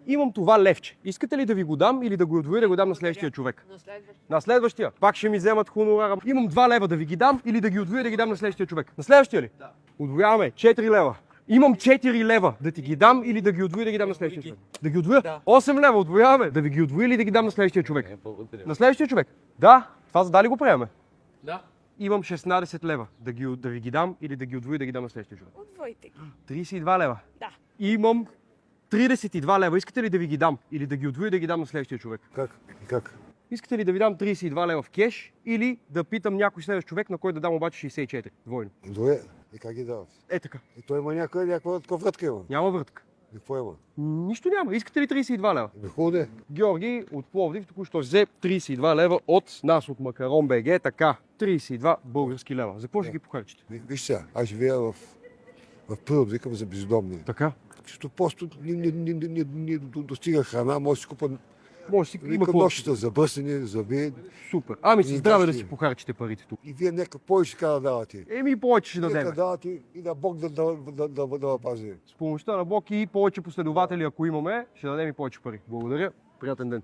Имам това левче. Искате ли да ви го дам или да го удвоя да го дам на следващия човек? На следващия. Пак ще ми вземат хонорара. Имам 2 лева да ви ги дам или да ги удвоя да ги дам на следващия човек. На следващия ли? Да. Удвояваме 4 лева. Имам 4 лева да ти ги дам или да ги удвоя да ги дам на следващия човек. Да ги удвоя? Да. 8 лева удвояваме. Да ви ги удвоя или да ги дам на следващия човек? На следващия човек? Да. Това за да ли го приемаме? Да. Имам 16 лева да ви ги дам или да ги удвоя да ги дам на следващия човек. Удвойте ги. 32 лева. Да. Имам 32 лева. Искате ли да ви ги дам или да ги удвоя да ги дам на следващия човек? Как? Искате ли да ви дам 32 лева в кеш или да питам някой следващ човек, на който да дам обаче 64 двойно? Двое. И как ги дава? Е така. И той има някаква вратка има. Няма вратка. И какво има? Нищо няма. Искате ли 32 лева? Хубаво. Георги от Пловдив току-що взе 32 лева от нас, от Макарон БГ. Така, 32 български лева. За какво ще ги похарчите? Виж сега, аз живея в природ, викам за бездомни. Така. Защото просто не достига храна, може да си купа Може си има викам какво. нощите за бръсени, зъби. Супер. Ами с И здраве да кашки. си похарчите парите тук. И вие нека повече ще да давате. Еми повече ще Нека дадем. давате и на Бог да пази. С помощта на Бог и повече последователи, ако имаме, ще дадем и повече пари. Благодаря. Приятен ден.